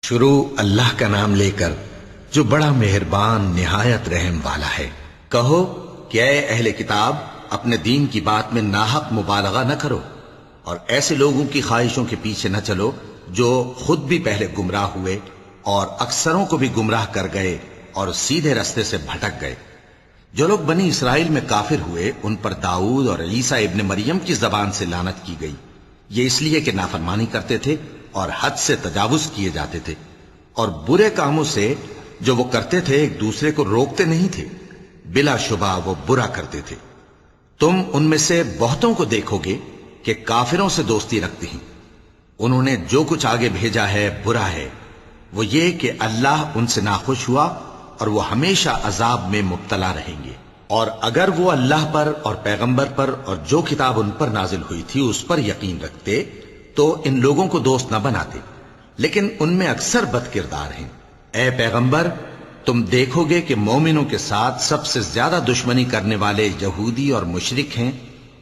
شروع اللہ کا نام لے کر جو بڑا مہربان نہایت رحم والا ہے۔ کہو کہ اے اہل کتاب، اپنے دین کی بات میں ناحق مبالغہ نہ کرو اور ایسے لوگوں کی خواہشوں کے پیچھے نہ چلو جو خود بھی پہلے گمراہ ہوئے اور اکثروں کو بھی گمراہ کر گئے اور سیدھے رستے سے بھٹک گئے۔ جو لوگ بنی اسرائیل میں کافر ہوئے ان پر داؤد اور عیسیٰ ابن مریم کی زبان سے لعنت کی گئی، یہ اس لیے کہ نافرمانی کرتے تھے اور حد سے تجاوز کیے جاتے تھے، اور برے کاموں سے جو وہ کرتے تھے ایک دوسرے کو روکتے نہیں تھے، بلا شبہ وہ برا کرتے تھے۔ تم ان میں سے بہتوں کو دیکھو گے کہ کافروں سے دوستی رکھتے ہیں، انہوں نے جو کچھ آگے بھیجا ہے برا ہے، وہ یہ کہ اللہ ان سے ناخوش ہوا اور وہ ہمیشہ عذاب میں مبتلا رہیں گے۔ اور اگر وہ اللہ پر اور پیغمبر پر اور جو کتاب ان پر نازل ہوئی تھی اس پر یقین رکھتے تو ان لوگوں کو دوست نہ بناتے، لیکن ان میں اکثر بد کردار ہیں۔ اے پیغمبر، تم دیکھو گے کہ مومنوں کے ساتھ سب سے زیادہ دشمنی کرنے والے یہودی اور مشرک ہیں،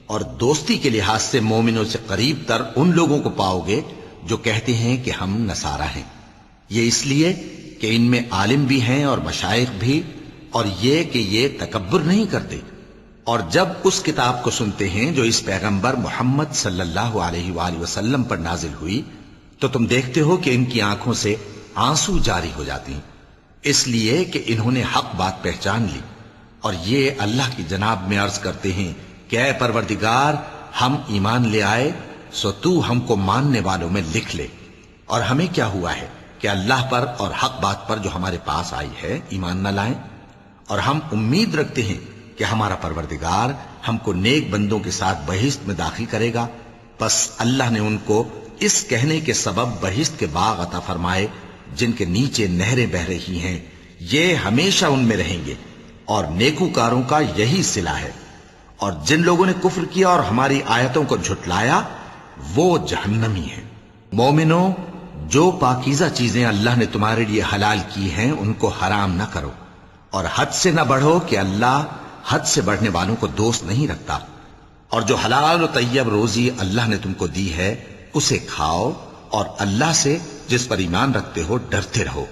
اور دوستی کے لحاظ سے مومنوں سے قریب تر ان لوگوں کو پاؤ گے جو کہتے ہیں کہ ہم نصارہ ہیں، یہ اس لیے کہ ان میں عالم بھی ہیں اور مشائخ بھی، اور یہ کہ یہ تکبر نہیں کرتے۔ اور جب اس کتاب کو سنتے ہیں جو اس پیغمبر محمد صلی اللہ علیہ وآلہ وسلم پر نازل ہوئی تو تم دیکھتے ہو کہ ان کی آنکھوں سے آنسو جاری ہو جاتی ہیں، اس لیے کہ انہوں نے حق بات پہچان لی، اور یہ اللہ کی جناب میں عرض کرتے ہیں کہ اے پروردگار، ہم ایمان لے آئے سو تو ہم کو ماننے والوں میں لکھ لے۔ اور ہمیں کیا ہوا ہے کہ اللہ پر اور حق بات پر جو ہمارے پاس آئی ہے ایمان نہ لائیں، اور ہم امید رکھتے ہیں کہ ہمارا پروردگار ہم کو نیک بندوں کے ساتھ بہشت میں داخل کرے گا۔ پس اللہ نے ان کو اس کہنے کے سبب بہشت کے باغ عطا فرمائے جن کے نیچے نہریں بہہ رہی ہیں، یہ ہمیشہ ان میں رہیں گے، اور نیکوکاروں کا یہی صلہ ہے۔ اور جن لوگوں نے کفر کیا اور ہماری آیتوں کو جھٹلایا وہ جہنمی ہیں۔ مومنوں، جو پاکیزہ چیزیں اللہ نے تمہارے لیے حلال کی ہیں ان کو حرام نہ کرو، اور حد سے نہ بڑھو کہ اللہ حد سے بڑھنے والوں کو دوست نہیں رکھتا، اور جو حلال و طیب روزی اللہ نے تم کو دی ہے اسے کھاؤ، اور اللہ سے جس پر ایمان رکھتے ہو ڈرتے رہو۔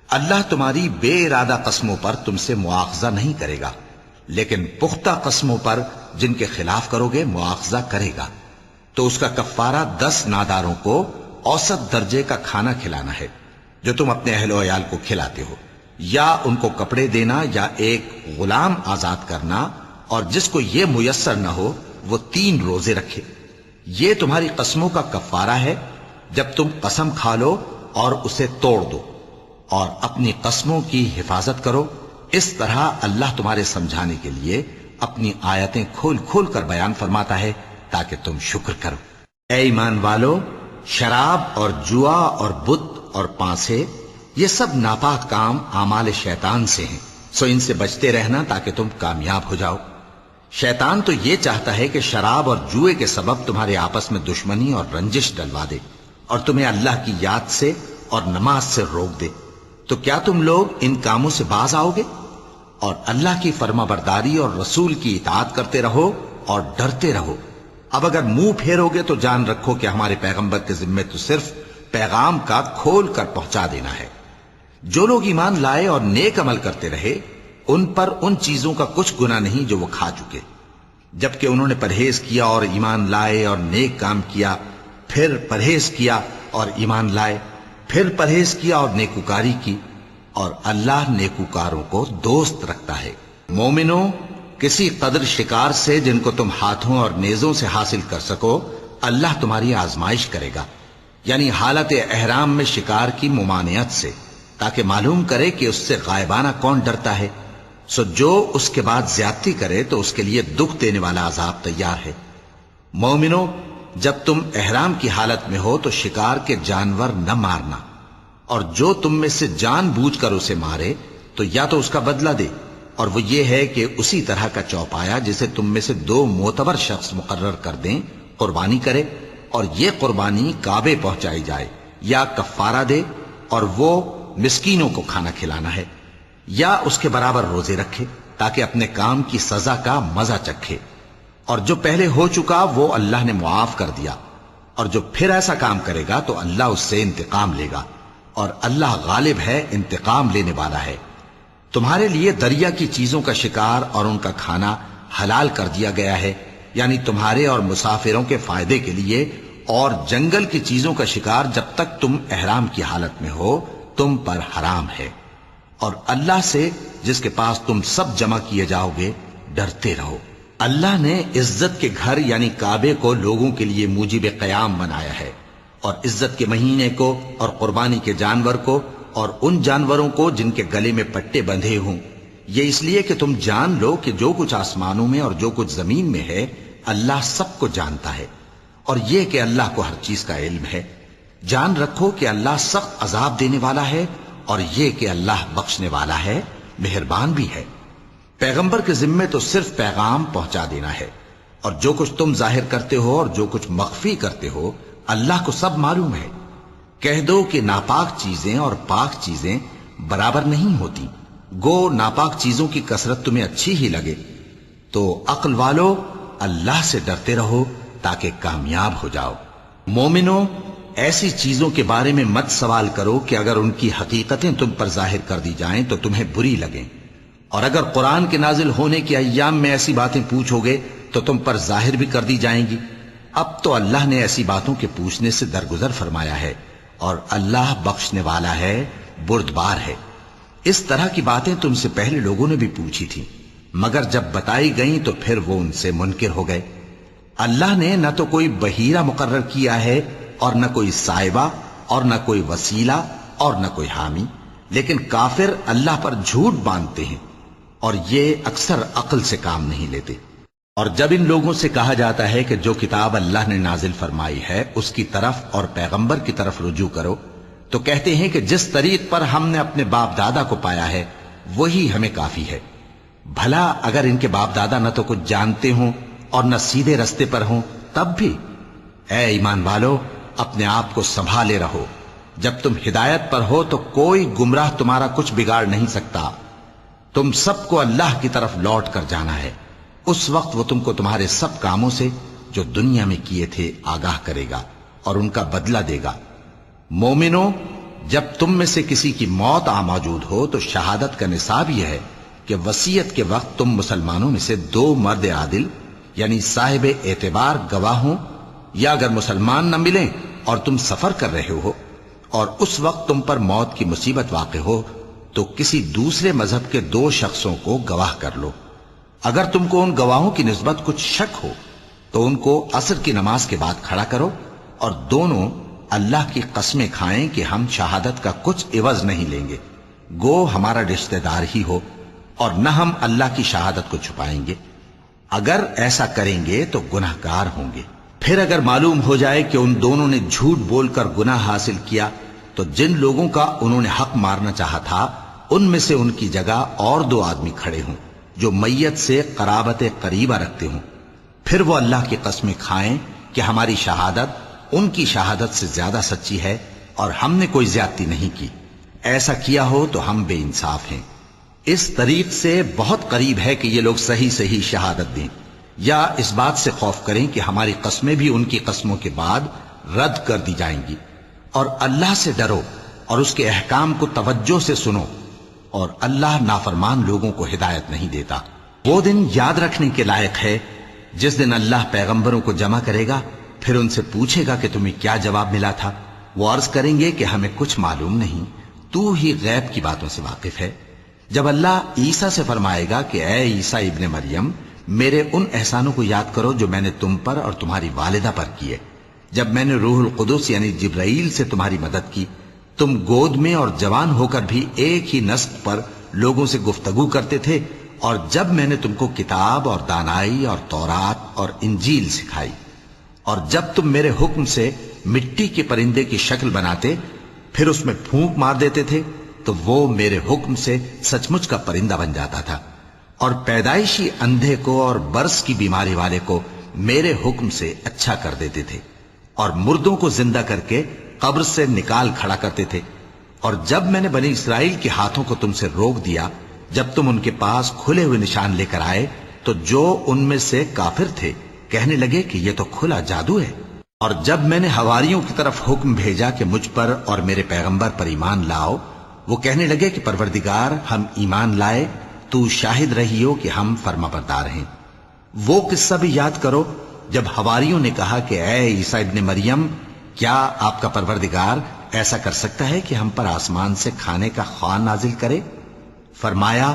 اللہ تمہاری بے ارادہ قسموں پر تم سے مواخذہ نہیں کرے گا، لیکن پختہ قسموں پر جن کے خلاف کرو گے مواخذہ کرے گا۔ تو اس کا کفارہ 10 ناداروں کو اوسط درجے کا کھانا کھلانا ہے جو تم اپنے اہل و عیال کو کھلاتے ہو، یا ان کو کپڑے دینا یا ایک غلام آزاد کرنا، اور جس کو یہ میسر نہ ہو وہ 3 روزے رکھے۔ یہ تمہاری قسموں کا کفارہ ہے جب تم قسم کھا لو اور اسے توڑ دو، اور اپنی قسموں کی حفاظت کرو۔ اس طرح اللہ تمہارے سمجھانے کے لیے اپنی آیتیں کھول کھول کر بیان فرماتا ہے تاکہ تم شکر کرو۔ اے ایمان والو، شراب اور جوا اور بت اور پانسے، یہ سب ناپاک کام اعمال شیطان سے ہیں، سو ان سے بچتے رہنا تاکہ تم کامیاب ہو جاؤ۔ شیطان تو یہ چاہتا ہے کہ شراب اور جوئے کے سبب تمہارے آپس میں دشمنی اور رنجش ڈلوا دے، اور تمہیں اللہ کی یاد سے اور نماز سے روک دے۔ تو کیا تم لوگ ان کاموں سے باز آؤ گے؟ اور اللہ کی فرما برداری اور رسول کی اطاعت کرتے رہو اور ڈرتے رہو۔ اب اگر منہ پھیرو گے تو جان رکھو کہ ہمارے پیغمبر کے ذمے تو صرف پیغام کا کھول کر پہنچا دینا ہے۔ جو لوگ ایمان لائے اور نیک عمل کرتے رہے ان پر ان چیزوں کا کچھ گناہ نہیں جو وہ کھا چکے، جبکہ انہوں نے پرہیز کیا اور ایمان لائے اور نیک کام کیا، پھر پرہیز کیا اور ایمان لائے، پھر پرہیز کیا اور نیکوکاری کی، اور اللہ نیکوکاروں کو دوست رکھتا ہے۔ مومنوں، کسی قدر شکار سے جن کو تم ہاتھوں اور نیزوں سے حاصل کر سکو اللہ تمہاری آزمائش کرے گا، یعنی حالت احرام میں شکار کی ممانعت سے، تاکہ معلوم کرے کہ اس سے غائبانہ کون ڈرتا ہے۔ سو جو اس کے بعد زیادتی کرے تو اس کے لیے دکھ دینے والا عذاب تیار ہے۔ مومنوں، جب تم احرام کی حالت میں ہو تو شکار کے جانور نہ مارنا، اور جو تم میں سے جان بوجھ کر اسے مارے تو یا تو اس کا بدلہ دے، اور وہ یہ ہے کہ اسی طرح کا چوپایا جسے تم میں سے 2 معتبر شخص مقرر کر دیں قربانی کرے، اور یہ قربانی کعبے پہنچائی جائے، یا کفارہ دے اور وہ مسکینوں کو کھانا کھلانا ہے، یا اس کے برابر روزے رکھے تاکہ اپنے کام کی سزا کا مزہ چکھے، اور جو پہلے ہو چکا وہ اللہ نے معاف کر دیا، اور جو پھر ایسا کام کرے گا تو اللہ اس سے انتقام لے گا، اور اللہ غالب ہے، انتقام لینے والا ہے۔ تمہارے لیے دریا کی چیزوں کا شکار اور ان کا کھانا حلال کر دیا گیا ہے، یعنی تمہارے اور مسافروں کے فائدے کے لیے، اور جنگل کی چیزوں کا شکار جب تک تم احرام کی حالت میں ہو تم پر حرام ہے۔ اور اللہ سے جس کے پاس تم سب جمع کیے جاؤ گے ڈرتے رہو۔ اللہ نے عزت کے گھر یعنی کعبے کو لوگوں کے لیے موجب قیام بنایا ہے، اور عزت کے مہینے کو اور قربانی کے جانور کو اور ان جانوروں کو جن کے گلے میں پٹے بندھے ہوں، یہ اس لیے کہ تم جان لو کہ جو کچھ آسمانوں میں اور جو کچھ زمین میں ہے اللہ سب کو جانتا ہے، اور یہ کہ اللہ کو ہر چیز کا علم ہے۔ جان رکھو کہ اللہ سخت عذاب دینے والا ہے، اور یہ کہ اللہ بخشنے والا ہے، مہربان بھی ہے۔ پیغمبر کے ذمے تو صرف پیغام پہنچا دینا ہے، اور جو کچھ تم ظاہر کرتے ہو اور جو کچھ مخفی کرتے ہو اللہ کو سب معلوم ہے۔ کہہ دو کہ ناپاک چیزیں اور پاک چیزیں برابر نہیں ہوتی، گو ناپاک چیزوں کی کثرت تمہیں اچھی ہی لگے، تو عقل والو اللہ سے ڈرتے رہو تاکہ کامیاب ہو جاؤ۔ مومنو، ایسی چیزوں کے بارے میں مت سوال کرو کہ اگر ان کی حقیقتیں تم پر ظاہر کر دی جائیں تو تمہیں بری لگیں، اور اگر قرآن کے نازل ہونے کے ایام میں ایسی باتیں پوچھو گے تو تم پر ظاہر بھی کر دی جائیں گی۔ اب تو اللہ نے ایسی باتوں کے پوچھنے سے درگزر فرمایا ہے، اور اللہ بخشنے والا ہے، بردبار ہے۔ اس طرح کی باتیں تم سے پہلے لوگوں نے بھی پوچھی تھی، مگر جب بتائی گئیں تو پھر وہ ان سے منکر ہو گئے۔ اللہ نے نہ تو کوئی بحیرہ مقرر کیا ہے اور نہ کوئی سائبہ اور نہ کوئی وسیلہ اور نہ کوئی حامی، لیکن کافر اللہ پر جھوٹ باندھتے ہیں، اور یہ اکثر عقل سے کام نہیں لیتے۔ اور جب ان لوگوں سے کہا جاتا ہے کہ جو کتاب اللہ نے نازل فرمائی ہے اس کی طرف اور پیغمبر کی طرف رجوع کرو، تو کہتے ہیں کہ جس طریق پر ہم نے اپنے باپ دادا کو پایا ہے وہی ہمیں کافی ہے۔ بھلا اگر ان کے باپ دادا نہ تو کچھ جانتے ہوں اور نہ سیدھے رستے پر ہوں تب بھی؟ اے ایمان والو، اپنے آپ کو سنبھالے رہو، جب تم ہدایت پر ہو تو کوئی گمراہ تمہارا کچھ بگاڑ نہیں سکتا۔ تم سب کو اللہ کی طرف لوٹ کر جانا ہے، اس وقت وہ تم کو تمہارے سب کاموں سے جو دنیا میں کیے تھے آگاہ کرے گا اور ان کا بدلہ دے گا۔ مومنو، جب تم میں سے کسی کی موت آ موجود ہو تو شہادت کا نصاب یہ ہے کہ وصیت کے وقت تم مسلمانوں میں سے 2 مرد عادل یعنی صاحب اعتبار گواہ ہوں، یا اگر مسلمان نہ ملیں اور تم سفر کر رہے ہو اور اس وقت تم پر موت کی مصیبت واقع ہو تو کسی دوسرے مذہب کے 2 شخصوں کو گواہ کر لو۔ اگر تم کو ان گواہوں کی نسبت کچھ شک ہو تو ان کو عصر کی نماز کے بعد کھڑا کرو، اور دونوں اللہ کی قسمیں کھائیں کہ ہم شہادت کا کچھ عوض نہیں لیں گے، گو ہمارا رشتہ دار ہی ہو، اور نہ ہم اللہ کی شہادت کو چھپائیں گے۔ اگر ایسا کریں گے تو گناہ گار ہوں گے۔ پھر اگر معلوم ہو جائے کہ ان دونوں نے جھوٹ بول کر گناہ حاصل کیا تو جن لوگوں کا انہوں نے حق مارنا چاہا تھا ان میں سے ان کی جگہ اور 2 آدمی کھڑے ہوں جو میت سے قرابت قریبہ رکھتے ہوں، پھر وہ اللہ کی قسمیں کھائیں کہ ہماری شہادت ان کی شہادت سے زیادہ سچی ہے اور ہم نے کوئی زیادتی نہیں کی۔ ایسا کیا ہو تو ہم بے انصاف ہیں۔ اس طریق سے بہت قریب ہے کہ یہ لوگ صحیح صحیح شہادت دیں، یا اس بات سے خوف کریں کہ ہماری قسمیں بھی ان کی قسموں کے بعد رد کر دی جائیں گی۔ اور اللہ سے ڈرو اور اس کے احکام کو توجہ سے سنو، اور اللہ نافرمان لوگوں کو ہدایت نہیں دیتا۔ وہ دن یاد رکھنے کے لائق ہے جس دن اللہ پیغمبروں کو جمع کرے گا، پھر ان سے پوچھے گا کہ تمہیں کیا جواب ملا تھا۔ وہ عرض کریں گے کہ ہمیں کچھ معلوم نہیں، تو ہی غیب کی باتوں سے واقف ہے۔ جب اللہ عیسیٰ سے فرمائے گا کہ اے عیسیٰ ابن مریم، میرے ان احسانوں کو یاد کرو جو میں نے تم پر اور تمہاری والدہ پر کیے، جب میں نے روح القدس یعنی جبرائیل سے تمہاری مدد کی، تم گود میں اور جوان ہو کر بھی ایک ہی نسق پر لوگوں سے گفتگو کرتے تھے، اور جب میں نے تم کو کتاب اور دانائی اور تورات اور انجیل سکھائی، اور جب تم میرے حکم سے مٹی کے پرندے کی شکل بناتے پھر اس میں پھونک مار دیتے تھے تو وہ میرے حکم سے سچ مچ کا پرندہ بن جاتا تھا، اور پیدائشی اندھے کو اور برس کی بیماری والے کو میرے حکم سے اچھا کر دیتے تھے، اور مردوں کو زندہ کر کے قبر سے نکال کھڑا کرتے تھے۔ اور جب میں نے بنی اسرائیل کے ہاتھوں کو تم سے روک دیا جب تم ان کے پاس کھلے ہوئے نشان لے کر آئے، تو جو ان میں سے کافر تھے کہنے لگے کہ یہ تو کھلا جادو ہے، اور جب میں نے حواریوں کی طرف حکم بھیجا کہ مجھ پر اور میرے پیغمبر پر ایمان لاؤ، وہ کہنے لگے کہ پروردگار ہم ایمان لائے، تو شاہد رہی ہو کہ ہم فرما بردار ہیں۔ وہ قصہ بھی یاد کرو جب حواریوں نے کہا کہ اے عیسیٰ ابن مریم، کیا آپ کا پروردگار ایسا کر سکتا ہے کہ ہم پر آسمان سے کھانے کا خوان نازل کرے؟ فرمایا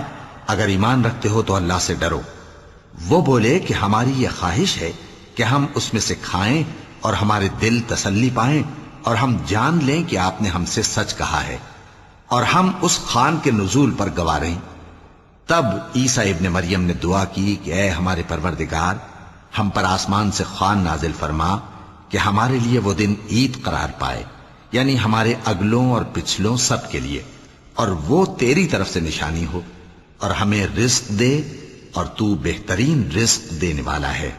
اگر ایمان رکھتے ہو تو اللہ سے ڈرو۔ وہ بولے کہ ہماری یہ خواہش ہے کہ ہم اس میں سے کھائیں اور ہمارے دل تسلی پائیں اور ہم جان لیں کہ آپ نے ہم سے سچ کہا ہے اور ہم اس خوان کے نزول پر گواہ رہیں۔ تب عیسیٰ ابن مریم نے دعا کی کہ اے ہمارے پروردگار، ہم پر آسمان سے خوان نازل فرما کہ ہمارے لیے وہ دن عید قرار پائے، یعنی ہمارے اگلوں اور پچھلوں سب کے لیے، اور وہ تیری طرف سے نشانی ہو، اور ہمیں رزق دے اور تو بہترین رزق دینے والا ہے۔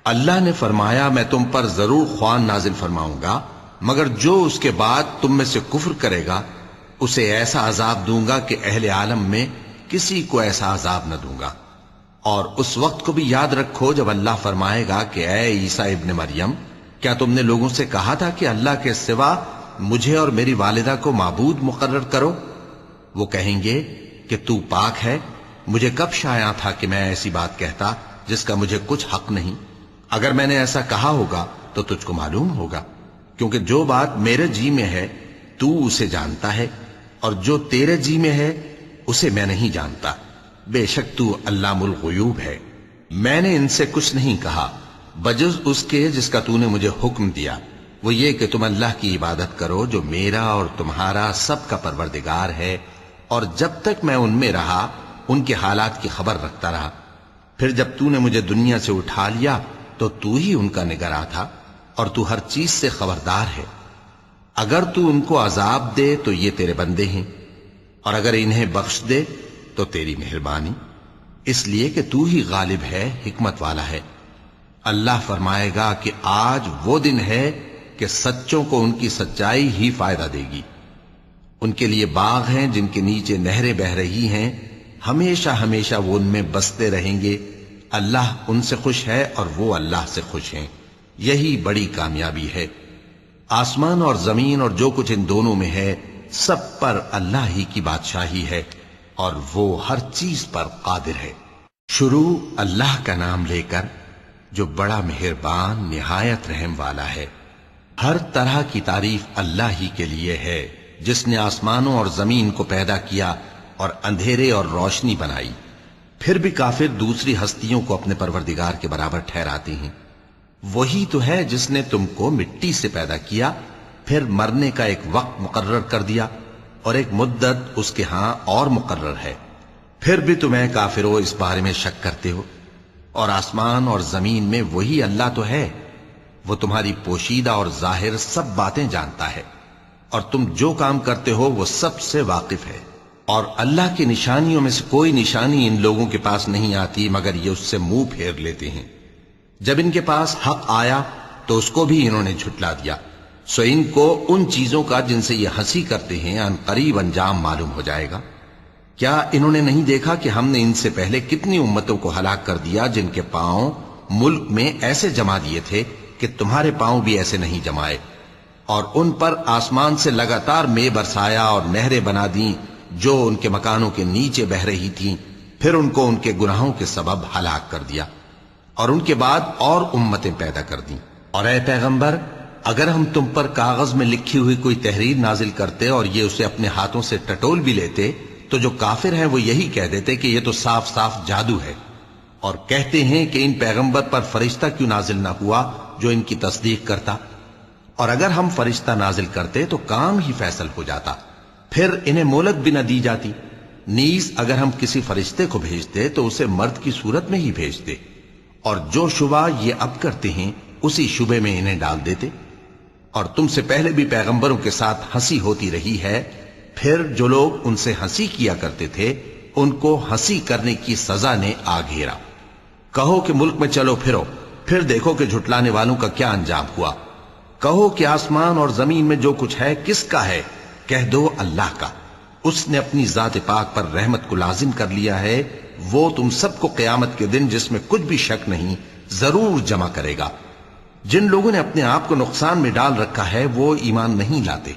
اللہ نے فرمایا میں تم پر ضرور خوان نازل فرماؤں گا، مگر جو اس کے بعد تم میں سے کفر کرے گا اسے ایسا عذاب دوں گا کہ اہل عالم میں کسی کو ایسا عذاب نہ دوں گا۔ اور اس وقت کو بھی یاد رکھو جب اللہ فرمائے گا کہ اے عیسیٰ ابن مریم، کیا تم نے لوگوں سے کہا تھا کہ اللہ کے سوا مجھے اور میری والدہ کو معبود مقرر کرو؟ وہ کہیں گے کہ تو پاک ہے، مجھے کب شایع تھا کہ میں ایسی بات کہتا جس کا مجھے کچھ حق نہیں۔ اگر میں نے ایسا کہا ہوگا تو تجھ کو معلوم ہوگا، کیونکہ جو بات میرے جی میں ہے تو اسے جانتا ہے، اور جو تیرے جی میں ہے اسے میں نہیں جانتا۔ بے شک تو علام الغیوب ہے۔ میں نے ان سے کچھ نہیں کہا بجز اس کے جس کا تو نے مجھے حکم دیا، وہ یہ کہ تم اللہ کی عبادت کرو جو میرا اور تمہارا سب کا پروردگار ہے، اور جب تک میں ان میں رہا ان کے حالات کی خبر رکھتا رہا۔ پھر جب تو نے مجھے دنیا سے اٹھا لیا تو تو ہی ان کا نگراں تھا، اور تو ہر چیز سے خبردار ہے۔ اگر تو ان کو عذاب دے تو یہ تیرے بندے ہیں، اور اگر انہیں بخش دے تو تیری مہربانی، اس لیے کہ تو ہی غالب ہے، حکمت والا ہے۔ اللہ فرمائے گا کہ آج وہ دن ہے کہ سچوں کو ان کی سچائی ہی فائدہ دے گی۔ ان کے لیے باغ ہیں جن کے نیچے نہریں بہہ رہی ہیں، ہمیشہ ہمیشہ وہ ان میں بستے رہیں گے۔ اللہ ان سے خوش ہے اور وہ اللہ سے خوش ہیں، یہی بڑی کامیابی ہے۔ آسمان اور زمین اور جو کچھ ان دونوں میں ہے سب پر اللہ ہی کی بادشاہی ہے، اور وہ ہر چیز پر قادر ہے۔ شروع اللہ کا نام لے کر جو بڑا مہربان نہایت رحم والا ہے۔ ہر طرح کی تعریف اللہ ہی کے لیے ہے جس نے آسمانوں اور زمین کو پیدا کیا اور اندھیرے اور روشنی بنائی۔ پھر بھی کافر دوسری ہستیوں کو اپنے پروردگار کے برابر ٹھہراتے ہیں۔ وہی تو ہے جس نے تم کو مٹی سے پیدا کیا، پھر مرنے کا ایک وقت مقرر کر دیا اور ایک مدت اس کے ہاں اور مقرر ہے، پھر بھی تمہیں کافروں اس بارے میں شک کرتے ہو۔ اور آسمان اور زمین میں وہی اللہ تو ہے، وہ تمہاری پوشیدہ اور ظاہر سب باتیں جانتا ہے، اور تم جو کام کرتے ہو وہ سب سے واقف ہے۔ اور اللہ کی نشانیوں میں سے کوئی نشانی ان لوگوں کے پاس نہیں آتی مگر یہ اس سے منہ پھیر لیتے ہیں۔ جب ان کے پاس حق آیا تو اس کو بھی انہوں نے جھٹلا دیا، سو ان کو ان چیزوں کا جن سے یہ ہنسی کرتے ہیں ان قریب انجام معلوم ہو جائے گا۔ کیا انہوں نے نہیں دیکھا کہ ہم نے ان سے پہلے کتنی امتوں کو ہلاک کر دیا جن کے پاؤں ملک میں ایسے جما دیے تھے کہ تمہارے پاؤں بھی ایسے نہیں جمائے، اور ان پر آسمان سے لگاتار مے برسایا اور نہریں بنا دیں جو ان کے مکانوں کے نیچے بہ رہی تھیں، پھر ان کو ان کے گناہوں کے سبب ہلاک کر دیا، اور ان کے بعد اور امتیں پیدا کر دیں۔ اور اے پیغمبر، اگر ہم تم پر کاغذ میں لکھی ہوئی کوئی تحریر نازل کرتے اور یہ اسے اپنے ہاتھوں سے ٹٹول بھی لیتے تو جو کافر ہیں وہ یہی کہہ دیتے کہ یہ تو صاف صاف جادو ہے، اور کہتے ہیں کہ ان پیغمبر پر فرشتہ کیوں نازل نہ ہوا جو ان کی تصدیق کرتا، اور اگر ہم فرشتہ نازل کرتے تو کام ہی فیصل ہو جاتا، پھر انہیں مہلت بھی نہ دی جاتی۔ نیز اگر ہم کسی فرشتے کو بھیجتے تو اسے مرد کی صورت میں ہی بھیجتے، اور جو شبہ یہ اب کرتے ہیں اسی شبے میں انہیں ڈال دیتے۔ اور تم سے پہلے بھی پیغمبروں کے ساتھ ہنسی ہوتی رہی ہے، پھر جو لوگ ان سے ہنسی کیا کرتے تھے ان کو ہنسی کرنے کی سزا نے آ گھیرا۔ کہو کہ ملک میں چلو پھرو، پھر دیکھو کہ جھٹلانے والوں کا کیا انجام ہوا۔ کہو کہ آسمان اور زمین میں جو کچھ ہے کس کا ہے؟ کہہ دو اللہ کا۔ اس نے اپنی ذات پاک پر رحمت کو لازم کر لیا ہے، وہ تم سب کو قیامت کے دن جس میں کچھ بھی شک نہیں ضرور جمع کرے گا۔ جن لوگوں نے اپنے آپ کو نقصان میں ڈال رکھا ہے وہ ایمان نہیں لاتے،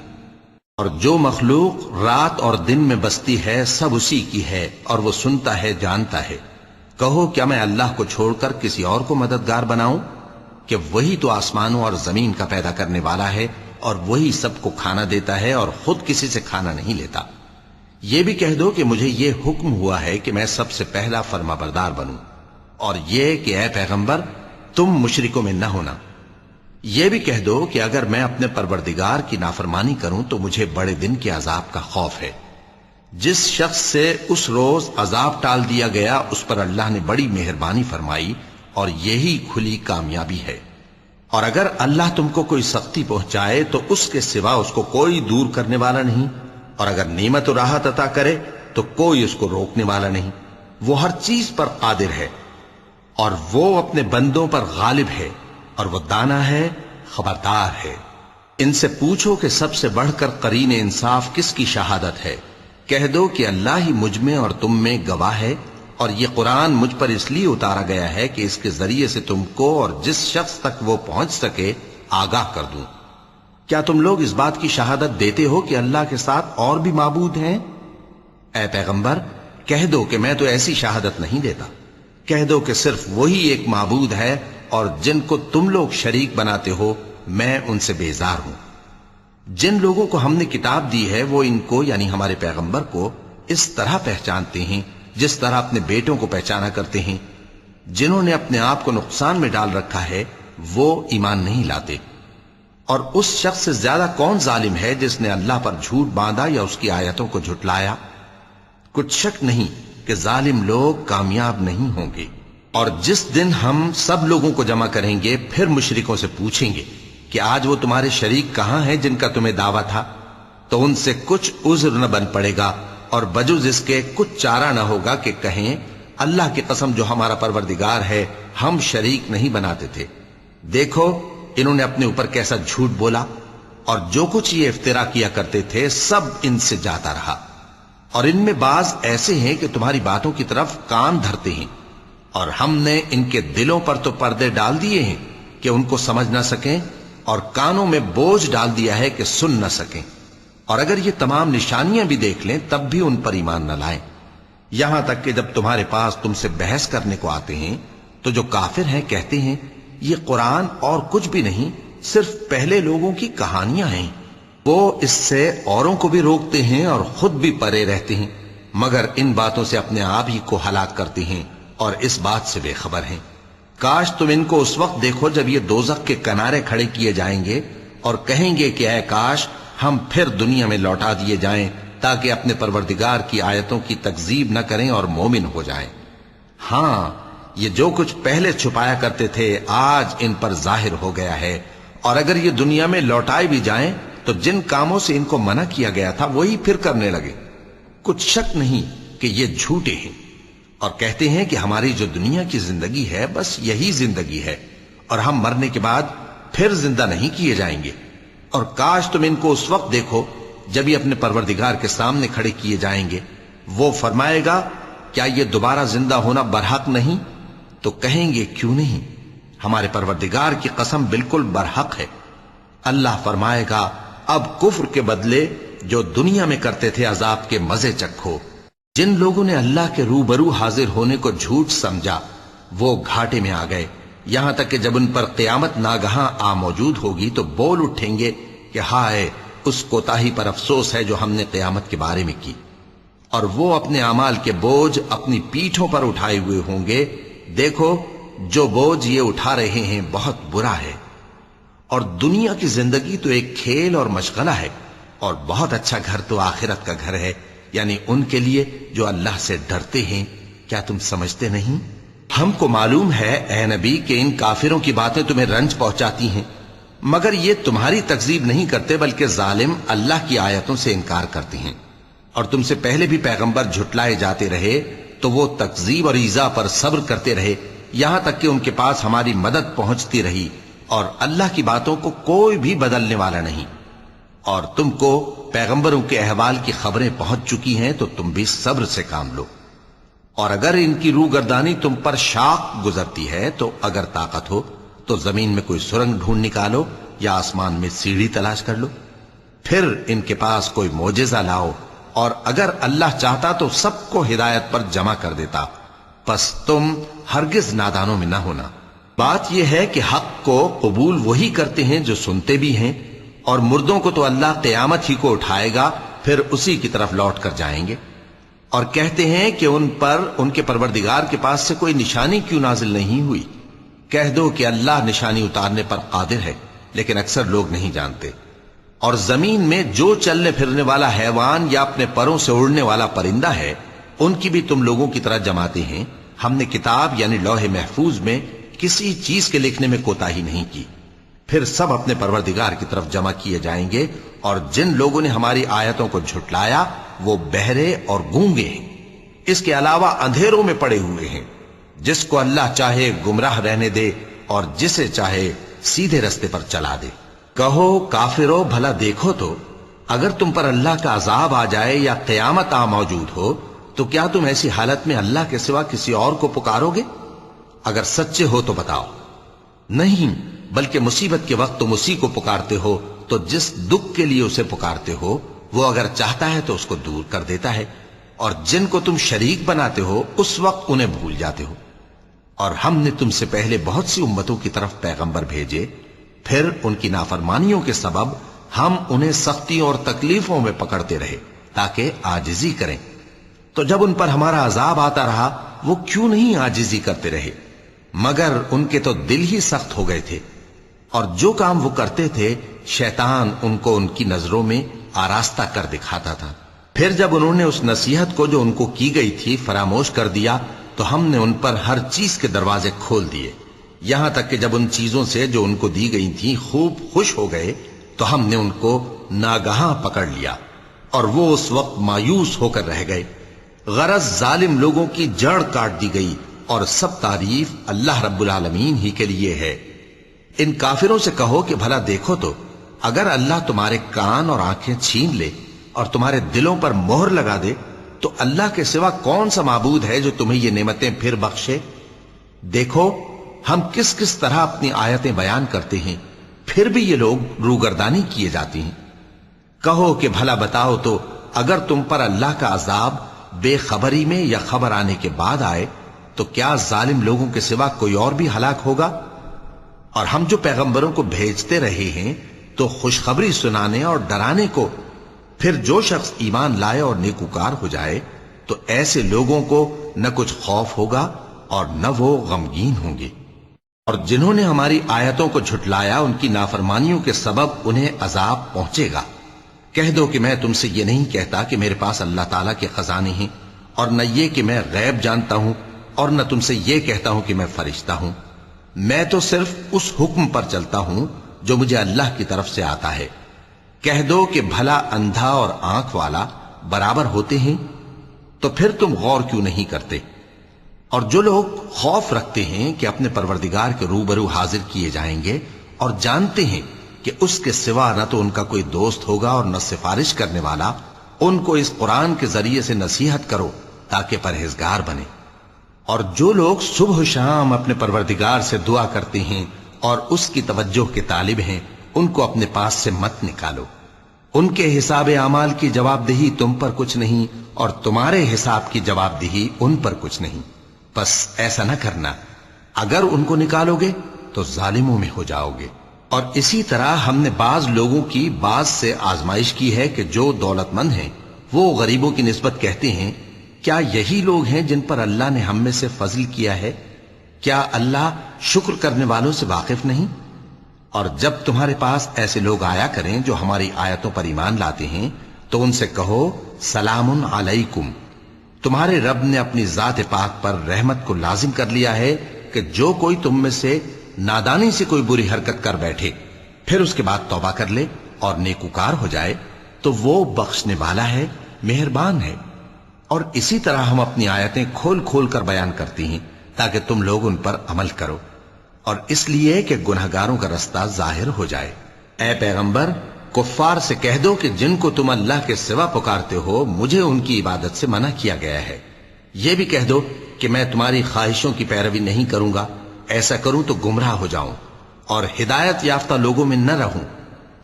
اور جو مخلوق رات اور دن میں بستی ہے سب اسی کی ہے، اور وہ سنتا ہے جانتا ہے۔ کہو کیا میں اللہ کو چھوڑ کر کسی اور کو مددگار بناؤں؟ کہ وہی تو آسمانوں اور زمین کا پیدا کرنے والا ہے، اور وہی سب کو کھانا دیتا ہے اور خود کسی سے کھانا نہیں لیتا۔ یہ بھی کہہ دو کہ مجھے یہ حکم ہوا ہے کہ میں سب سے پہلا فرما بردار بنوں، اور یہ کہ اے پیغمبر تم مشرکوں میں نہ ہونا۔ یہ بھی کہہ دو کہ اگر میں اپنے پروردگار کی نافرمانی کروں تو مجھے بڑے دن کے عذاب کا خوف ہے۔ جس شخص سے اس روز عذاب ٹال دیا گیا اس پر اللہ نے بڑی مہربانی فرمائی، اور یہی کھلی کامیابی ہے۔ اور اگر اللہ تم کو کوئی سختی پہنچائے تو اس کے سوا اس کو کوئی دور کرنے والا نہیں، اور اگر نعمت و راحت عطا کرے تو کوئی اس کو روکنے والا نہیں۔ وہ ہر چیز پر قادر ہے، اور وہ اپنے بندوں پر غالب ہے، اور وہ دانا ہے، خبردار ہے۔ ان سے پوچھو کہ سب سے بڑھ کر قرین انصاف کس کی شہادت ہے؟ کہہ دو کہ اللہ ہی مجھ میں اور تم میں گواہ ہے، اور یہ قرآن مجھ پر اس لیے اتارا گیا ہے کہ اس کے ذریعے سے تم کو اور جس شخص تک وہ پہنچ سکے آگاہ کر دوں۔ کیا تم لوگ اس بات کی شہادت دیتے ہو کہ اللہ کے ساتھ اور بھی معبود ہیں؟ اے پیغمبر کہہ دو کہ میں تو ایسی شہادت نہیں دیتا۔ کہہ دو کہ صرف وہی ایک معبود ہے، اور جن کو تم لوگ شریک بناتے ہو میں ان سے بیزار ہوں۔ جن لوگوں کو ہم نے کتاب دی ہے وہ ان کو یعنی ہمارے پیغمبر کو اس طرح پہچانتے ہیں جس طرح اپنے بیٹوں کو پہچانا کرتے ہیں۔ جنہوں نے اپنے آپ کو نقصان میں ڈال رکھا ہے وہ ایمان نہیں لاتے۔ اور اس شخص سے زیادہ کون ظالم ہے جس نے اللہ پر جھوٹ باندھا یا اس کی آیتوں کو جھٹلایا؟ کچھ شک نہیں کہ ظالم لوگ کامیاب نہیں ہوں گے۔ اور جس دن ہم سب لوگوں کو جمع کریں گے پھر مشرکوں سے پوچھیں گے کہ آج وہ تمہارے شریک کہاں ہیں جن کا تمہیں دعویٰ تھا، تو ان سے کچھ عذر نہ بن پڑے گا، اور بجز اس کے کچھ چارہ نہ ہوگا کہ کہیں اللہ کی قسم جو ہمارا پروردگار ہے ہم شریک نہیں بناتے تھے۔ دیکھو انہوں نے اپنے اوپر کیسا جھوٹ بولا، اور جو کچھ یہ افترا کیا کرتے تھے سب ان سے جاتا رہا۔ اور ان میں بعض ایسے ہیں کہ تمہاری باتوں کی طرف کان دھرتے ہیں، اور ہم نے ان کے دلوں پر تو پردے ڈال دیے ہیں کہ ان کو سمجھ نہ سکیں، اور کانوں میں بوجھ ڈال دیا ہے کہ سن نہ سکیں۔ اور اگر یہ تمام نشانیاں بھی دیکھ لیں تب بھی ان پر ایمان نہ لائیں، یہاں تک کہ جب تمہارے پاس تم سے بحث کرنے کو آتے ہیں تو جو کافر ہیں کہتے ہیں یہ قرآن اور کچھ بھی نہیں صرف پہلے لوگوں کی کہانیاں ہیں۔ وہ اس سے اوروں کو بھی روکتے ہیں اور خود بھی پرے رہتے ہیں، مگر ان باتوں سے اپنے آپ ہی کو ہلاک کرتے ہیں اور اس بات سے بے خبر ہیں۔ کاش تم ان کو اس وقت دیکھو جب یہ دوزخ کے کنارے کھڑے کیے جائیں گے اور کہیں گے کہ اے کاش ہم پھر دنیا میں لوٹا دیے جائیں تاکہ اپنے پروردگار کی آیتوں کی تکذیب نہ کریں اور مومن ہو جائیں۔ ہاں یہ جو کچھ پہلے چھپایا کرتے تھے آج ان پر ظاہر ہو گیا ہے، اور اگر یہ دنیا میں لوٹائے بھی جائیں تو جن کاموں سے ان کو منع کیا گیا تھا وہی پھر کرنے لگے۔ کچھ شک نہیں کہ یہ جھوٹے ہیں، اور کہتے ہیں کہ ہماری جو دنیا کی زندگی ہے بس یہی زندگی ہے، اور ہم مرنے کے بعد پھر زندہ نہیں کیے جائیں گے۔ اور کاش تم ان کو اس وقت دیکھو جب یہ اپنے پروردگار کے سامنے کھڑے کیے جائیں گے، وہ فرمائے گا کیا یہ دوبارہ زندہ ہونا برحق نہیں؟ تو کہیں گے کیوں نہیں، ہمارے پروردگار کی قسم بالکل برحق ہے۔ اللہ فرمائے گا اب کفر کے بدلے جو دنیا میں کرتے تھے عذاب کے مزے چکھو۔ جن لوگوں نے اللہ کے روبرو حاضر ہونے کو جھوٹ سمجھا وہ گھاٹے میں آ گئے، یہاں تک کہ جب ان پر قیامت ناگہاں آ موجود ہوگی تو بول اٹھیں گے کہ ہائے اس کوتاہی پر افسوس ہے جو ہم نے قیامت کے بارے میں کی، اور وہ اپنے اعمال کے بوجھ اپنی پیٹھوں پر اٹھائے ہوئے ہوں گے۔ دیکھو جو بوجھ یہ اٹھا رہے ہیں بہت برا ہے، اور دنیا کی زندگی تو ایک کھیل اور مشغلہ ہے، اور بہت اچھا گھر تو آخرت کا گھر ہے، یعنی ان کے لیے جو اللہ سے ڈرتے ہیں۔ کیا تم سمجھتے نہیں؟ ہم کو معلوم ہے اے نبی کہ ان کافروں کی باتیں تمہیں رنج پہنچاتی ہیں، مگر یہ تمہاری تکذیب نہیں کرتے بلکہ ظالم اللہ کی آیتوں سے انکار کرتے ہیں۔ اور تم سے پہلے بھی پیغمبر جھٹلائے جاتے رہے تو وہ تکذیب اور ایذا پر صبر کرتے رہے، یہاں تک کہ ان کے پاس ہماری مدد پہنچتی رہی، اور اللہ کی باتوں کو کوئی بھی بدلنے والا نہیں۔ اور تم کو پیغمبروں کے احوال کی خبریں پہنچ چکی ہیں تو تم بھی صبر سے کام لو۔ اور اگر ان کی روگردانی تم پر شاق گزرتی ہے تو اگر طاقت ہو تو زمین میں کوئی سرنگ ڈھونڈ نکالو یا آسمان میں سیڑھی تلاش کر لو، پھر ان کے پاس کوئی معجزہ لاؤ، اور اگر اللہ چاہتا تو سب کو ہدایت پر جمع کر دیتا، پس تم ہرگز نادانوں میں نہ ہونا۔ بات یہ ہے کہ حق کو قبول وہی کرتے ہیں جو سنتے بھی ہیں، اور مردوں کو تو اللہ قیامت ہی کو اٹھائے گا، پھر اسی کی طرف لوٹ کر جائیں گے۔ اور کہتے ہیں کہ ان پر ان کے پروردگار کے پاس سے کوئی نشانی کیوں نازل نہیں ہوئی؟ کہہ دو کہ اللہ نشانی اتارنے پر قادر ہے، لیکن اکثر لوگ نہیں جانتے۔ اور زمین میں جو چلنے پھرنے والا حیوان یا اپنے پروں سے اڑنے والا پرندہ ہے، ان کی بھی تم لوگوں کی طرح جماتے ہیں۔ ہم نے کتاب یعنی لوح محفوظ میں کسی چیز کے لکھنے میں کوتاہی نہیں کی، پھر سب اپنے پروردگار کی طرف جمع کیے جائیں گے۔ اور جن لوگوں نے ہماری آیتوں کو جھٹلایا وہ بہرے اور گونگے ہیں، اس کے علاوہ اندھیروں میں پڑے ہوئے ہیں۔ جس کو اللہ چاہے گمراہ رہنے دے اور جسے چاہے سیدھے رستے پر چلا دے۔ کہو کافرو بھلا دیکھو تو، اگر تم پر اللہ کا عذاب آ جائے یا قیامت آ موجود ہو تو کیا تم ایسی حالت میں اللہ کے سوا کسی اور کو پکارو گے؟ اگر سچے ہو تو بتاؤ۔ نہیں، بلکہ مصیبت کے وقت تم اسی کو پکارتے ہو، تو جس دکھ کے لیے اسے پکارتے ہو وہ اگر چاہتا ہے تو اس کو دور کر دیتا ہے، اور جن کو تم شریک بناتے ہو اس وقت انہیں بھول جاتے ہو۔ اور ہم نے تم سے پہلے بہت سی امتوں کی طرف پیغمبر بھیجے، پھر ان کی نافرمانیوں کے سبب ہم انہیں سختی اور تکلیفوں میں پکڑتے رہے تاکہ عاجزی کریں۔ تو جب ان پر ہمارا عذاب آتا رہا وہ کیوں نہیں عاجزی کرتے رہے؟ مگر ان کے تو دل ہی سخت ہو گئے تھے، اور جو کام وہ کرتے تھے شیطان ان کو ان کی نظروں میں آراستہ کر دکھاتا تھا۔ پھر جب انہوں نے اس نصیحت کو جو ان کو کی گئی تھی فراموش کر دیا تو ہم نے ان پر ہر چیز کے دروازے کھول دیے، یہاں تک کہ جب ان چیزوں سے جو ان کو دی گئی تھیں خوب خوش ہو گئے تو ہم نے ان کو ناگہاں پکڑ لیا، اور وہ اس وقت مایوس ہو کر رہ گئے۔ غرض ظالم لوگوں کی جڑ کاٹ دی گئی، اور سب تعریف اللہ رب العالمین ہی کے لیے ہے۔ ان کافروں سے کہو کہ بھلا دیکھو تو، اگر اللہ تمہارے کان اور آنکھیں چھین لے اور تمہارے دلوں پر مہر لگا دے تو اللہ کے سوا کون سا معبود ہے جو تمہیں یہ نعمتیں پھر بخشے؟ دیکھو ہم کس کس طرح اپنی آیتیں بیان کرتے ہیں، پھر بھی یہ لوگ روگردانی کیے جاتی ہیں۔ کہو کہ بھلا بتاؤ تو، اگر تم پر اللہ کا عذاب بے خبری میں یا خبر آنے کے بعد آئے تو کیا ظالم لوگوں کے سوا کوئی اور بھی ہلاک ہوگا؟ اور ہم جو پیغمبروں کو بھیجتے رہے ہیں تو خوشخبری سنانے اور ڈرانے کو، پھر جو شخص ایمان لائے اور نیکوکار ہو جائے تو ایسے لوگوں کو نہ کچھ خوف ہوگا اور نہ وہ غمگین ہوں گے۔ اور جنہوں نے ہماری آیتوں کو جھٹلایا ان کی نافرمانیوں کے سبب انہیں عذاب پہنچے گا۔ کہہ دو کہ میں تم سے یہ نہیں کہتا کہ میرے پاس اللہ تعالیٰ کے خزانے ہیں، اور نہ یہ کہ میں غیب جانتا ہوں، اور نہ تم سے یہ کہتا ہوں کہ میں فرشتہ ہوں۔ میں تو صرف اس حکم پر چلتا ہوں جو مجھے اللہ کی طرف سے آتا ہے۔ کہہ دو کہ بھلا اندھا اور آنکھ والا برابر ہوتے ہیں؟ تو پھر تم غور کیوں نہیں کرتے؟ اور جو لوگ خوف رکھتے ہیں کہ اپنے پروردگار کے روبرو حاضر کیے جائیں گے اور جانتے ہیں کہ اس کے سوا نہ تو ان کا کوئی دوست ہوگا اور نہ سفارش کرنے والا، ان کو اس قرآن کے ذریعے سے نصیحت کرو تاکہ پرہیزگار بنے۔ اور جو لوگ صبح و شام اپنے پروردگار سے دعا کرتے ہیں اور اس کی توجہ کے طالب ہیں، ان کو اپنے پاس سے مت نکالو۔ ان کے حساب اعمال کی جواب دہی تم پر کچھ نہیں، اور تمہارے حساب کی جواب دہی ان پر کچھ نہیں۔ بس ایسا نہ کرنا، اگر ان کو نکالو گے تو ظالموں میں ہو جاؤ گے۔ اور اسی طرح ہم نے بعض لوگوں کی بعض سے آزمائش کی ہے کہ جو دولت مند ہیں وہ غریبوں کی نسبت کہتے ہیں کیا یہی لوگ ہیں جن پر اللہ نے ہم میں سے فضل کیا ہے؟ کیا اللہ شکر کرنے والوں سے واقف نہیں؟ اور جب تمہارے پاس ایسے لوگ آیا کریں جو ہماری آیتوں پر ایمان لاتے ہیں تو ان سے کہو سلام علیکم، تمہارے رب نے اپنی ذات پاک پر رحمت کو لازم کر لیا ہے کہ جو کوئی تم میں سے نادانی سے کوئی بری حرکت کر بیٹھے پھر اس کے بعد توبہ کر لے اور نیکوکار ہو جائے تو وہ بخشنے والا ہے، مہربان ہے۔ اور اسی طرح ہم اپنی آیتیں کھول کھول کر بیان کرتی ہیں تاکہ تم لوگ ان پر عمل کرو، اور اس لیے کہ گنہگاروں کا رستہ ظاہر ہو جائے۔ اے پیغمبر، کفار سے کہہ دو کہ جن کو تم اللہ کے سوا پکارتے ہو مجھے ان کی عبادت سے منع کیا گیا ہے۔ یہ بھی کہہ دو کہ میں تمہاری خواہشوں کی پیروی نہیں کروں گا، ایسا کروں تو گمراہ ہو جاؤں، اور ہدایت یافتہ لوگوں میں نہ رہوں؟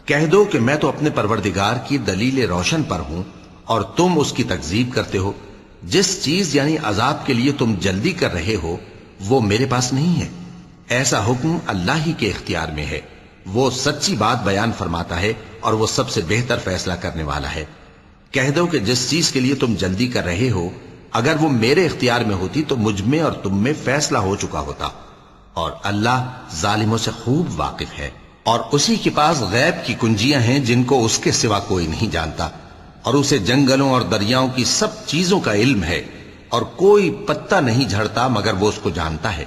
کہہ دو کہ میں تو اپنے پروردگار کی دلیل روشن پر ہوں اور تم اس کی تکذیب کرتے ہو۔ جس چیز یعنی عذاب کے لیے تم جلدی کر رہے ہو وہ میرے پاس نہیں ہے، ایسا حکم اللہ ہی کے اختیار میں ہے۔ وہ سچی بات بیان فرماتا ہے اور وہ سب سے بہتر فیصلہ کرنے والا ہے۔ کہہ دو کہ جس چیز کے لیے تم جلدی کر رہے ہو اگر وہ میرے اختیار میں ہوتی تو مجھ میں اور تم میں فیصلہ ہو چکا ہوتا، اور اللہ ظالموں سے خوب واقف ہے۔ اور اسی کے پاس غیب کی کنجیاں ہیں جن کو اس کے سوا کوئی نہیں جانتا، اور اسے جنگلوں اور دریاؤں کی سب چیزوں کا علم ہے، اور کوئی پتا نہیں جھڑتا مگر وہ اس کو جانتا ہے،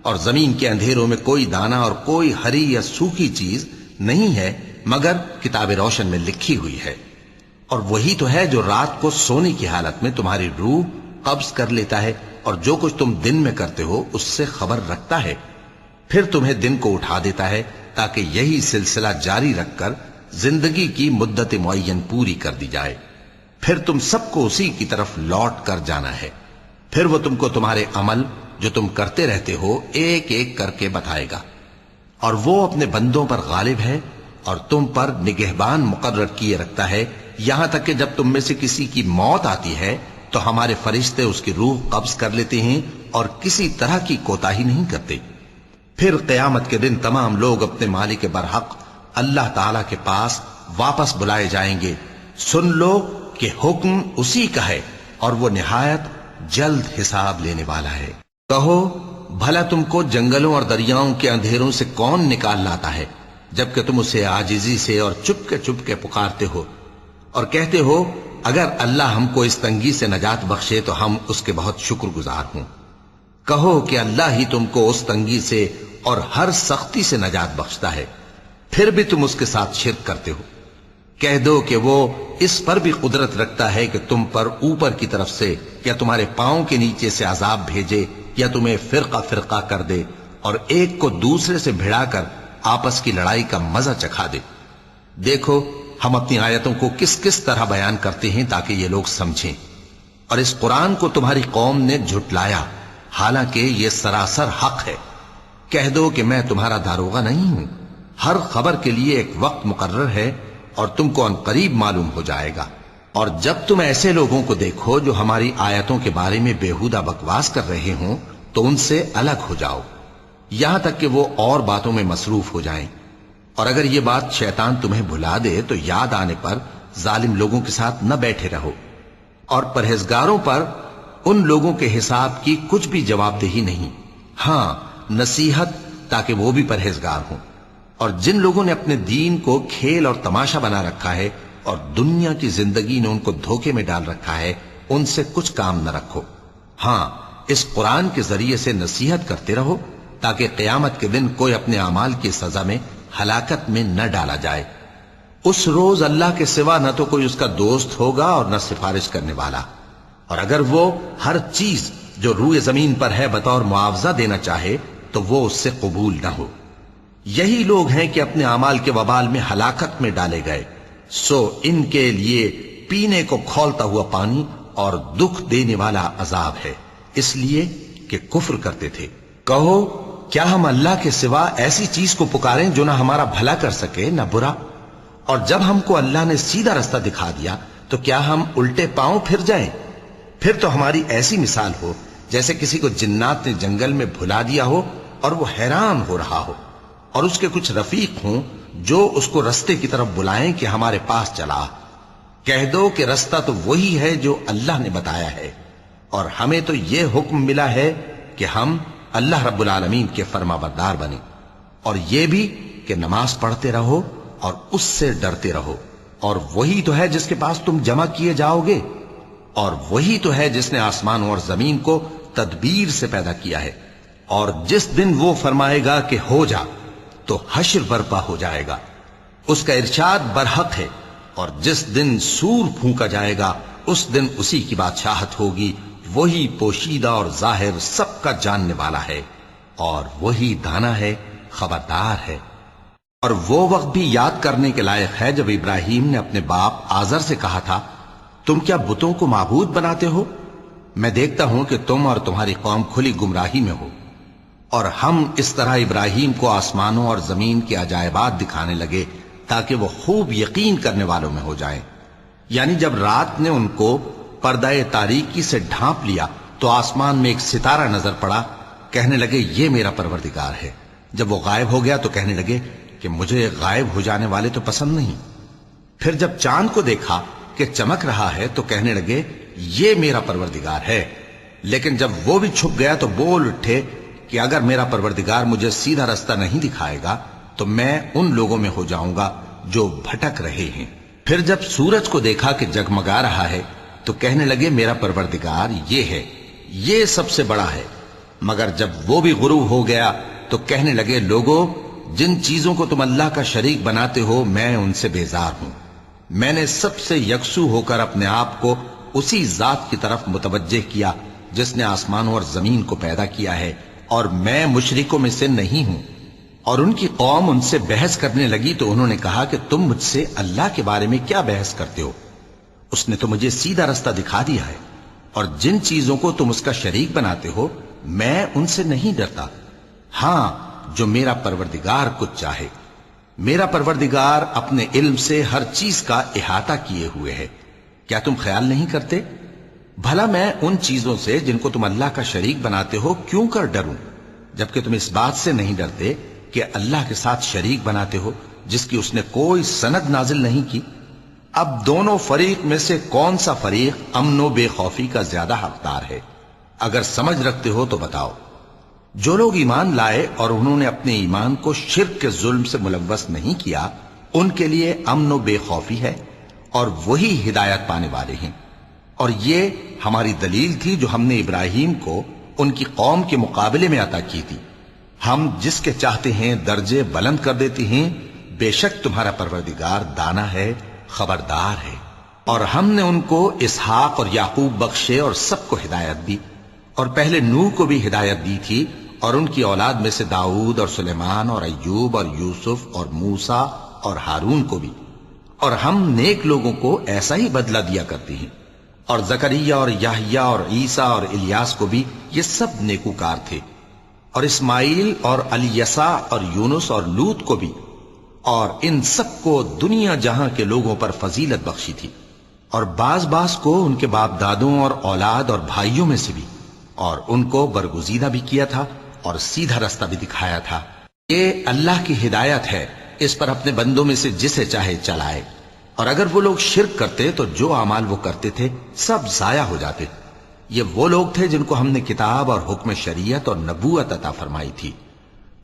اور زمین کے اندھیروں میں کوئی دانہ اور کوئی ہری یا سوکھی چیز نہیں ہے مگر کتاب روشن میں لکھی ہوئی ہے۔ اور وہی تو ہے جو رات کو سونے کی حالت میں تمہاری روح قبض کر لیتا ہے اور جو کچھ تم دن میں کرتے ہو اس سے خبر رکھتا ہے، پھر تمہیں دن کو اٹھا دیتا ہے تاکہ یہی سلسلہ جاری رکھ کر زندگی کی مدت معین پوری کر دی جائے۔ پھر تم سب کو اسی کی طرف لوٹ کر جانا ہے، پھر وہ تم کو تمہارے عمل جو تم کرتے رہتے ہو ایک ایک کر کے بتائے گا، اور وہ اپنے بندوں پر غالب ہے اور تم پر نگہبان مقرر کیے رکھتا ہے، یہاں تک کہ جب تم میں سے کسی کی موت آتی ہے تو ہمارے فرشتے اس کی روح قبض کر لیتے ہیں اور کسی طرح کی کوتاہی نہیں کرتے۔ پھر قیامت کے دن تمام لوگ اپنے مالک برحق اللہ تعالی کے پاس واپس بلائے جائیں گے۔ سن لو کہ حکم اسی کا ہے اور وہ نہایت جلد حساب لینے والا ہے۔ کہو بھلا تم کو جنگلوں اور دریاؤں کے اندھیروں سے کون نکال لاتا ہے جبکہ تم اسے عاجزی سے اور چپ کے پکارتے ہو اور کہتے ہو اگر اللہ ہم کو اس تنگی سے نجات بخشے تو ہم اس کے بہت شکر گزار ہوں۔ کہو کہ اللہ ہی تم کو اس تنگی سے اور ہر سختی سے نجات بخشتا ہے، پھر بھی تم اس کے ساتھ شرک کرتے ہو۔ کہہ دو کہ وہ اس پر بھی قدرت رکھتا ہے کہ تم پر اوپر کی طرف سے یا تمہارے پاؤں کے نیچے سے عذاب بھیجے یا تمہیں فرقہ فرقہ کر دے اور ایک کو دوسرے سے بھڑا کر آپس کی لڑائی کا مزہ چکھا دے۔ دیکھو ہم اپنی آیتوں کو کس کس طرح بیان کرتے ہیں تاکہ یہ لوگ سمجھیں، اور اس قرآن کو تمہاری قوم نے جھٹلایا حالانکہ یہ سراسر حق ہے۔ کہہ دو کہ میں تمہارا داروغہ نہیں ہوں، ہر خبر کے لیے ایک وقت مقرر ہے اور تم کو عنقریب معلوم ہو جائے گا۔ اور جب تم ایسے لوگوں کو دیکھو جو ہماری آیتوں کے بارے میں بےہودہ بکواس کر رہے ہوں تو ان سے الگ ہو جاؤ یہاں تک کہ وہ اور باتوں میں مصروف ہو جائیں، اور اگر یہ بات شیطان تمہیں بھلا دے تو یاد آنے پر ظالم لوگوں کے ساتھ نہ بیٹھے رہو، اور پرہیزگاروں پر ان لوگوں کے حساب کی کچھ بھی جواب دہی نہیں، ہاں نصیحت تاکہ وہ بھی پرہیزگار ہوں۔ اور جن لوگوں نے اپنے دین کو کھیل اور تماشا بنا رکھا ہے اور دنیا کی زندگی نے ان کو دھوکے میں ڈال رکھا ہے ان سے کچھ کام نہ رکھو، ہاں اس قرآن کے ذریعے سے نصیحت کرتے رہو تاکہ قیامت کے دن کوئی اپنے اعمال کی سزا میں ہلاکت میں نہ ڈالا جائے۔ اس روز اللہ کے سوا نہ تو کوئی اس کا دوست ہوگا اور نہ سفارش کرنے والا، اور اگر وہ ہر چیز جو روئے زمین پر ہے بطور معاوضہ دینا چاہے تو وہ اس سے قبول نہ ہو۔ یہی لوگ ہیں کہ اپنے اعمال کے وبال میں ہلاکت میں ڈالے گئے، سو ان کے لیے پینے کو کھولتا ہوا پانی اور دکھ دینے والا عذاب ہے، اس لیے کہ کفر کرتے تھے۔ کہو کیا ہم اللہ کے سوا ایسی چیز کو پکاریں جو نہ ہمارا بھلا کر سکے نہ برا؟ اور جب ہم کو اللہ نے سیدھا رستہ دکھا دیا تو کیا ہم الٹے پاؤں پھر جائیں؟ پھر تو ہماری ایسی مثال ہو جیسے کسی کو جنات نے جنگل میں بھلا دیا ہو اور وہ حیران ہو رہا ہو، اور اس کے کچھ رفیق ہوں جو اس کو رستے کی طرف بلائیں کہ ہمارے پاس چلا۔ کہہ دو کہ رستہ تو وہی ہے جو اللہ نے بتایا ہے، اور ہمیں تو یہ حکم ملا ہے کہ ہم اللہ رب العالمین کے فرما بردار بنیں، اور یہ بھی کہ نماز پڑھتے رہو اور اس سے ڈرتے رہو، اور وہی تو ہے جس کے پاس تم جمع کیے جاؤ گے، اور وہی تو ہے جس نے آسمانوں اور زمین کو تدبیر سے پیدا کیا ہے، اور جس دن وہ فرمائے گا کہ ہو جا تو حشر برپا ہو جائے گا، اس کا ارشاد برحق ہے، اور جس دن سور پھونکا جائے گا اس دن اسی کی بادشاہت ہوگی، وہی پوشیدہ اور ظاہر سب کا جاننے والا ہے، اور وہی دانا ہے خبردار ہے۔ اور وہ وقت بھی یاد کرنے کے لائق ہے جب ابراہیم نے اپنے باپ آزر سے کہا تھا تم کیا بتوں کو معبود بناتے ہو؟ میں دیکھتا ہوں کہ تم اور تمہاری قوم کھلی گمراہی میں ہو۔ اور ہم اس طرح ابراہیم کو آسمانوں اور زمین کے عجائبات دکھانے لگے تاکہ وہ خوب یقین کرنے والوں میں ہو جائیں۔ یعنی جب رات نے ان کو پردہ تاریکی سے ڈھانپ لیا تو آسمان میں ایک ستارہ نظر پڑا، کہنے لگے یہ میرا پروردگار ہے۔ جب وہ غائب ہو گیا تو کہنے لگے کہ مجھے غائب ہو جانے والے تو پسند نہیں۔ پھر جب چاند کو دیکھا کہ چمک رہا ہے تو کہنے لگے یہ میرا پروردگار ہے۔ لیکن جب وہ بھی چھپ گیا تو بول اٹھے کہ اگر میرا پروردگار مجھے سیدھا رستہ نہیں دکھائے گا تو میں ان لوگوں میں ہو جاؤں گا جو بھٹک رہے ہیں۔ پھر جب سورج کو دیکھا کہ جگمگا رہا ہے تو کہنے لگے میرا پروردگار یہ ہے، یہ سب سے بڑا ہے۔ مگر جب وہ بھی غروب ہو گیا تو کہنے لگے لوگو، جن چیزوں کو تم اللہ کا شریک بناتے ہو میں ان سے بیزار ہوں۔ میں نے سب سے یکسو ہو کر اپنے آپ کو اسی ذات کی طرف متوجہ کیا جس نے آسمانوں اور زمین کو پیدا کیا ہے، اور میں مشرکوں میں سے نہیں ہوں۔ اور ان کی قوم ان سے بحث کرنے لگی تو انہوں نے کہا کہ تم مجھ سے اللہ کے بارے میں کیا بحث کرتے ہو؟ اس نے تو مجھے سیدھا رستہ دکھا دیا ہے، اور جن چیزوں کو تم اس کا شریک بناتے ہو میں ان سے نہیں ڈرتا، ہاں جو میرا پروردگار کچھ چاہے۔ میرا پروردگار اپنے علم سے ہر چیز کا احاطہ کیے ہوئے ہے۔ کیا تم خیال نہیں کرتے؟ بھلا میں ان چیزوں سے جن کو تم اللہ کا شریک بناتے ہو کیوں کر ڈروں، جبکہ تم اس بات سے نہیں ڈرتے کہ اللہ کے ساتھ شریک بناتے ہو جس کی اس نے کوئی سند نازل نہیں کی۔ اب دونوں فریق میں سے کون سا فریق امن و بے خوفی کا زیادہ حقدار ہے؟ اگر سمجھ رکھتے ہو تو بتاؤ۔ جو لوگ ایمان لائے اور انہوں نے اپنے ایمان کو شرک کے ظلم سے ملوث نہیں کیا ان کے لیے امن و بے خوفی ہے، اور وہی ہدایت پانے والے ہیں۔ اور یہ ہماری دلیل تھی جو ہم نے ابراہیم کو ان کی قوم کے مقابلے میں عطا کی تھی۔ ہم جس کے چاہتے ہیں درجے بلند کر دیتے ہیں، بے شک تمہارا پروردگار دانا ہے، خبردار ہے۔ اور ہم نے ان کو اسحاق اور یعقوب بخشے اور سب کو ہدایت دی، اور پہلے نوح کو بھی ہدایت دی تھی، اور ان کی اولاد میں سے داؤد اور سلیمان اور ایوب اور یوسف اور موسیٰ اور ہارون کو بھی۔ اور ہم نیک لوگوں کو ایسا ہی بدلہ دیا کرتے ہیں۔ اور زکریا اور یحییٰ اور عیسیٰ اور الیاس کو بھی، یہ سب نیکوکار تھے۔ اور اسماعیل اور الیسع اور یونس اور لوط کو بھی، اور ان سب کو دنیا جہاں کے لوگوں پر فضیلت بخشی تھی، اور بعض کو ان کے باپ دادوں اور اولاد اور بھائیوں میں سے بھی، اور ان کو برگزیدہ بھی کیا تھا اور سیدھا رستہ بھی دکھایا تھا۔ یہ اللہ کی ہدایت ہے، اس پر اپنے بندوں میں سے جسے چاہے چلائے۔ اور اگر وہ لوگ شرک کرتے تو جو اعمال وہ کرتے تھے سب ضائع ہو جاتے۔ یہ وہ لوگ تھے جن کو ہم نے کتاب اور حکم شریعت اور نبوت عطا فرمائی تھی۔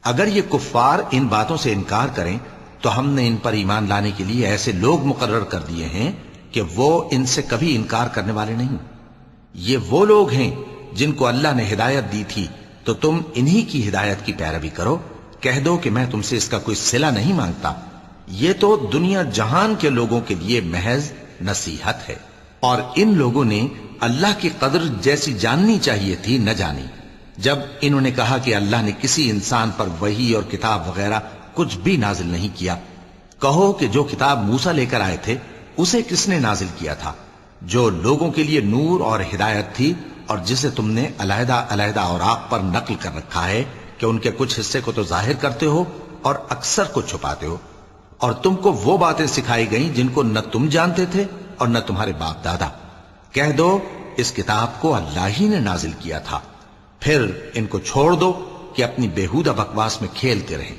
اگر یہ کفار ان باتوں سے انکار کریں تو ہم نے ان پر ایمان لانے کے لیے ایسے لوگ مقرر کر دیے ہیں کہ وہ ان سے کبھی انکار کرنے والے نہیں۔ یہ وہ لوگ ہیں جن کو اللہ نے ہدایت دی تھی، تو تم انہی کی ہدایت کی پیروی کرو۔ کہہ دو کہ میں تم سے اس کا کوئی صلہ نہیں مانگتا، یہ تو دنیا جہان کے لوگوں کے لیے محض نصیحت ہے۔ اور ان لوگوں نے اللہ کی قدر جیسی جاننی چاہیے تھی نہ جانی۔ جب انہوں نے کہا کہ اللہ نے کسی انسان پر وحی اور کتاب وغیرہ کچھ بھی نازل نہیں کیا، کہو کہ جو کتاب موسیٰ لے کر آئے تھے اسے کس نے نازل کیا تھا، جو لوگوں کے لیے نور اور ہدایت تھی، اور جسے تم نے علیحدہ علیحدہ اوراق پر نقل کر رکھا ہے کہ ان کے کچھ حصے کو تو ظاہر کرتے ہو اور اکثر کو چھپاتے ہو۔ اور تم کو وہ باتیں سکھائی گئیں جن کو نہ تم جانتے تھے اور نہ تمہارے باپ دادا۔ کہہ دو اس کتاب کو اللہ ہی نے نازل کیا تھا، پھر ان کو چھوڑ دو کہ اپنی بیہودہ بکواس میں کھیلتے رہیں۔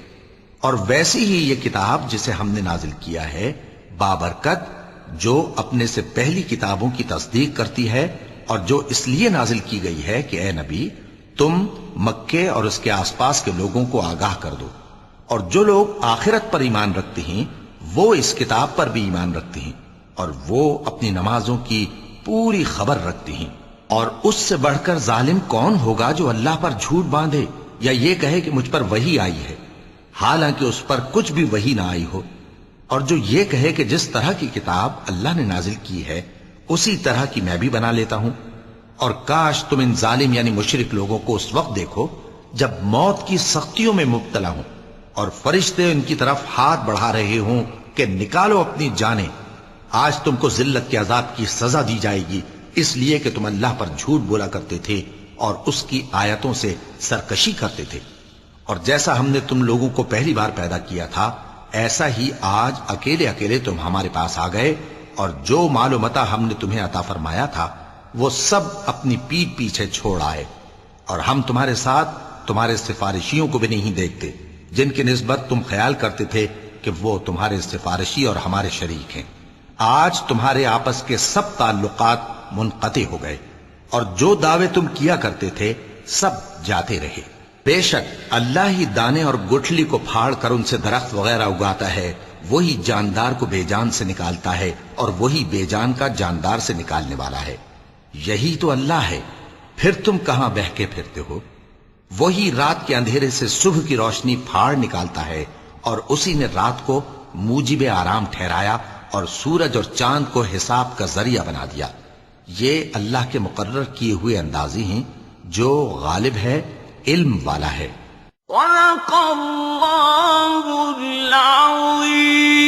اور ویسی ہی یہ کتاب جسے ہم نے نازل کیا ہے بابرکت، جو اپنے سے پہلی کتابوں کی تصدیق کرتی ہے، اور جو اس لیے نازل کی گئی ہے کہ اے نبی تم مکے اور اس کے آس پاس کے لوگوں کو آگاہ کر دو، اور جو لوگ آخرت پر ایمان رکھتے ہیں وہ اس کتاب پر بھی ایمان رکھتے ہیں، اور وہ اپنی نمازوں کی پوری خبر رکھتے ہیں۔ اور اس سے بڑھ کر ظالم کون ہوگا جو اللہ پر جھوٹ باندھے یا یہ کہے کہ مجھ پر وحی آئی ہے، حالانکہ اس پر کچھ بھی وحی نہ آئی ہو، اور جو یہ کہے کہ جس طرح کی کتاب اللہ نے نازل کی ہے اسی طرح کی میں بھی بنا لیتا ہوں۔ اور کاش تم ان ظالم یعنی مشرک لوگوں کو اس وقت دیکھو جب موت کی سختیوں میں مبتلا ہوں اور فرشتے ان کی طرف ہاتھ بڑھا رہے ہوں کہ نکالو اپنی جانیں، آج تم کو ذلت کے عذاب کی سزا دی جائے گی، اس لیے کہ تم اللہ پر جھوٹ بولا کرتے تھے اور اس کی آیتوں سے سرکشی کرتے تھے۔ اور جیسا ہم نے تم لوگوں کو پہلی بار پیدا کیا تھا ایسا ہی آج اکیلے اکیلے تم ہمارے پاس آ گئے، اور جو مال و متاع ہم نے تمہیں عطا فرمایا تھا وہ سب اپنی پیٹھ پیچھے چھوڑ آئے، اور ہم تمہارے ساتھ تمہارے سفارشیوں کو بھی نہیں دیکھتے جن کی نسبت تم خیال کرتے تھے کہ وہ تمہارے سفارشی اور ہمارے شریک ہیں۔ آج تمہارے آپس کے سب تعلقات منقطع ہو گئے، اور جو دعوے تم کیا کرتے تھے سب جاتے رہے۔ بے شک اللہ ہی دانے اور گٹھلی کو پھاڑ کر ان سے درخت وغیرہ اگاتا ہے، وہی جاندار کو بے جان سے نکالتا ہے اور وہی بے جان کا جاندار سے نکالنے والا ہے۔ یہی تو اللہ ہے، پھر تم کہاں بہکے پھرتے ہو؟ وہی رات کے اندھیرے سے صبح کی روشنی پھاڑ نکالتا ہے، اور اسی نے رات کو موجب آرام ٹھہرایا اور سورج اور چاند کو حساب کا ذریعہ بنا دیا۔ یہ اللہ کے مقرر کیے ہوئے اندازی ہیں جو غالب ہے، علم والا ہے۔ صدق اللہ العظیم۔